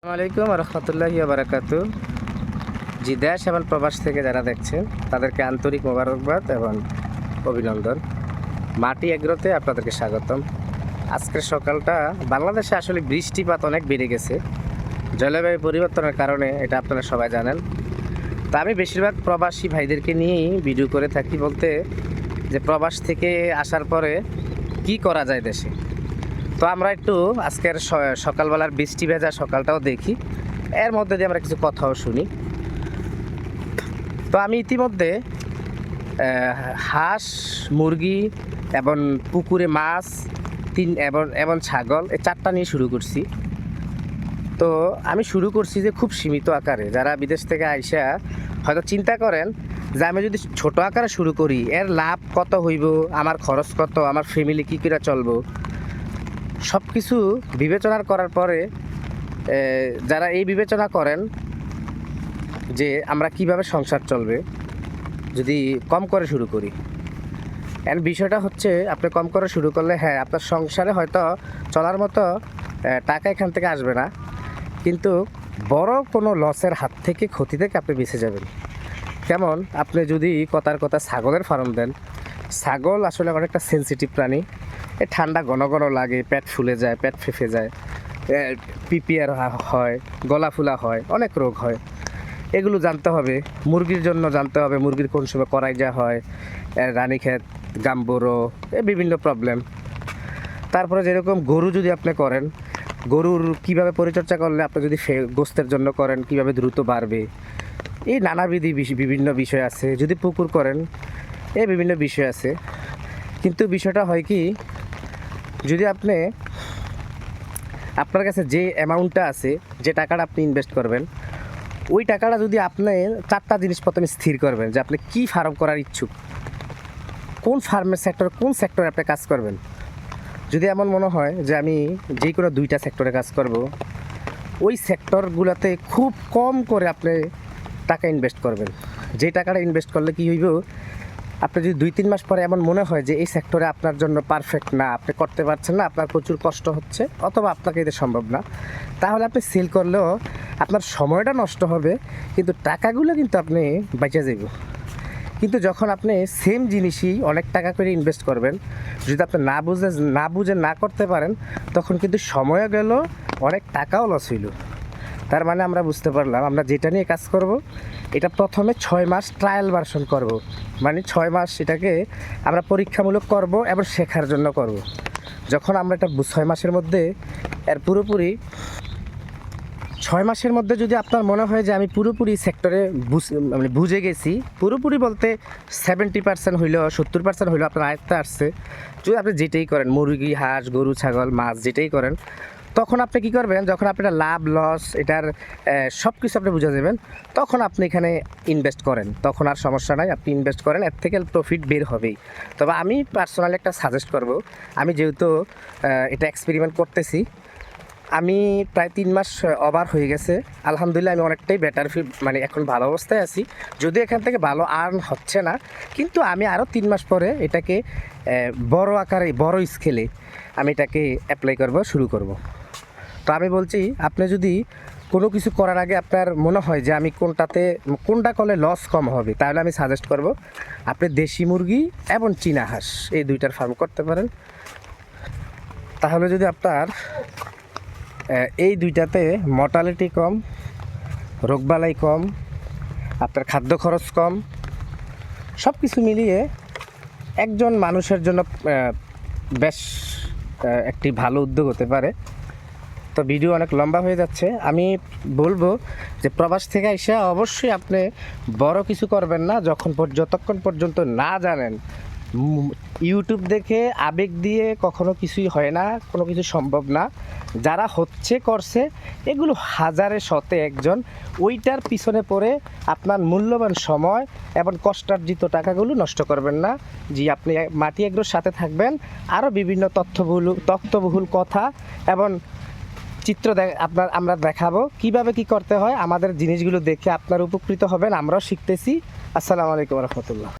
আসসালামাইকুম রহমতুল্লাহি বারাকাতু। জি, দেশ এবং প্রবাস থেকে যারা দেখছেন তাদেরকে আন্তরিক মোবারকবাদ এবং অভিনন্দন। মাটি এগ্রোতে আপনাদেরকে স্বাগতম। আজকের সকালটা বাংলাদেশে আসলে বৃষ্টিপাত অনেক বেড়ে গেছে জলবায়ু পরিবর্তনের কারণে, এটা আপনারা সবাই জানেন। তা আমি বেশিরভাগ প্রবাসী ভাইদেরকে নিয়েই ভিডিও করে থাকি, বলতে যে প্রবাস থেকে আসার পরে কি করা যায় দেশে। তো আমরা একটু আজকের সকালবেলার বৃষ্টি ভেজা সকালটাও দেখি, এর মধ্যে দিয়ে আমরা কিছু কথাও শুনি। তো আমি ইতিমধ্যে হাঁস, মুরগি এবং পুকুরে মাছ এবং ছাগল, এই চারটা নিয়ে শুরু করছি। তো আমি শুরু করছি যে খুব সীমিত আকারে। যারা বিদেশ থেকে আইসা হয়তো চিন্তা করেন যে আমি যদি ছোট আকারে শুরু করি এর লাভ কত হইব, আমার খরচ কত, আমার ফ্যামিলি কী করে চলবো, সব কিছু বিবেচনা করার পরে যারা এই বিবেচনা করেন যে আমরা কিভাবে সংসার চলবে যদি কম করে শুরু করি। এন্ড বিষয়টা হচ্ছে, আপনি কম করে শুরু করলে হ্যাঁ আপনার সংসারে হয়তো চলার মতো টাকা এখান থেকে আসবে না, কিন্তু বড় কোনো লসের হাত থেকে, ক্ষতি থেকে আপনি বেঁচে যাবেন। কেমন, আপনি যদি কথার কথা ছাগলের ফার্ম দেন, ছাগল আসলে অনেকটা সেন্সিটিভ প্রাণী। ঠান্ডা ঘন ঘন লাগে, পেট ফুলে যায়, পেট ফেঁপে যায়, পিপিআর হয়, গলা ফুলা হয়, অনেক রোগ হয়। এগুলো জানতে হবে। মুরগির জন্য জানতে হবে মুরগির কোন সময় করাইজা হয়, রানীক্ষেত, গাম্বুরো, বিভিন্ন প্রবলেম। তারপরে যেরকম গরু যদি আপনি করেন, গরুর কিভাবে পরিচর্যা করলে আপনি যদি গোস্তের জন্য করেন কিভাবে দ্রুত বাড়বে, এই নানাবিধি বিভিন্ন বিষয় আছে। যদি পুকুর করেন, এই বিভিন্ন বিষয় আছে। কিন্তু বিষয়টা হয় কি, যদি আপনি আপনার কাছে যে অ্যামাউন্টটা আছে, যে টাকাটা আপনি ইনভেস্ট করবেন, ওই টাকাটা যদি আপনি চারটা জিনিস প্রথমে স্থির করবেন যে আপনি কী ফার্ম করার ইচ্ছুক, কোন ফার্মের সেক্টর, কোন সেক্টরে আপনি কাজ করবেন। যদি এমন মনে হয় যে আমি যে কোনো দুইটা সেক্টরে কাজ করব, ওই সেক্টরগুলোতে খুব কম করে আপনি টাকা ইনভেস্ট করবেন। যে টাকাটা ইনভেস্ট করলে কী হইব, আপনি যদি 2-3 মাস পরে এমন মনে হয় যে এই সেক্টরে আপনার জন্য পারফেক্ট না, আপনি করতে পারছেন না, আপনার প্রচুর কষ্ট হচ্ছে, অথবা আপনাকে এতে সম্ভব না, তাহলে আপনি সেল করলেও আপনার সময়টা নষ্ট হবে, কিন্তু টাকাগুলো কিন্তু আপনি বেঁচে যাব। কিন্তু যখন আপনি সেম জিনিসই অনেক টাকা করে ইনভেস্ট করবেন, যদি আপনি না বুঝে না করতে পারেন, তখন কিন্তু সময়ও গেল, অনেক টাকাও লস হইল। তার মানে আমরা বুঝতে পারলাম আমরা যেটা নিয়ে কাজ করব, এটা প্রথমে 6 মাস ট্রায়াল ভার্সন করব। মানে 6 মাস এটাকে আমরা পরীক্ষামূলক করব এবং শেখার জন্য করব। যখন আমরা এটা 6 মাসের মধ্যে এর পুরোপুরি 6 মাসের মধ্যে যদি আপনার মনে হয় যে আমি পুরোপুরি সেক্টরে বুঝে গেছি, পুরোপুরি বলতে 70% হইলেও 70% হইলেও আপনার আয়ত্তে আসছে, যদি আপনি যেটাই করেন, মুরগি, হাঁস, গরু, ছাগল, মাছ যেটাই করেন, তখন আপনি কী করবেন, যখন আপনার লাভ লস এটার সব কিছু আপনি বুঝে যাবেন, তখন আপনি এখানে ইনভেস্ট করেন, তখন আর সমস্যা নাই, আপনি ইনভেস্ট করেন, এর থেকে প্রফিট বের হবেই। তবে আমি পার্সোনালি একটা সাজেস্ট করব, আমি যেহেতু এটা এক্সপেরিমেন্ট করতেছি, আমি প্রায় 3 মাস ওভার হয়ে গেছে, আলহামদুলিল্লাহ আমি অনেকটাই বেটার মানে এখন ভালো অবস্থায় আছি। যদিও এখান থেকে ভালো আর্ন হচ্ছে না, কিন্তু আমি আরও 3 মাস পরে এটাকে বড় আকারে, বড় স্কেলে আমি এটাকে অ্যাপ্লাই শুরু করব। তো আমি বলছি, আপনি যদি কোনো কিছু করার আগে আপনার মনে হয় যে আমি কোনটা করলে লস কম হবে, তাহলে আমি সাজেস্ট করব আপনি দেশি মুরগি এবং চীনা হাঁস, এই দুইটার ফার্ম করতে পারেন। তাহলে যদি আপনার এই দুইটাতে মর্টালিটি কম, রোগবালাই কম, আপনার খাদ্য খরচ কম, সব কিছু মিলিয়ে একজন মানুষের জন্য বেশ একটি ভালো উদ্যোগ হতে পারে। তো ভিডিও অনেক লম্বা হয়ে যাচ্ছে, আমি বলবো যে প্রবাস থেকে এসে অবশ্যই আপনি বড় কিছু করবেন না যতক্ষণ পর্যন্ত না জানেন। ইউটিউব দেখে আবেগ দিয়ে কখনো কিছুই হয় না, কোনো কিছু সম্ভব না। যারা করছে এগুলো হাজারে শতে একজন, ওইটার পিছনে পড়ে আপনার মূল্যবান সময় এবং কষ্টার্জিত টাকাগুলো নষ্ট করবেন না। জি, আপনি মাটি এগ্রোর সাথে থাকবেন, আরও বিভিন্ন তথ্যবহুল কথা এবং চিত্র আমরা দেখাবো কিভাবে কি করতে হয়। আমাদের জিনিসগুলো দেখে আপনার উপকৃত হবেন, আমরাও শিখতেছি। আসসালামু আলাইকুম রহমতুল্লাহ।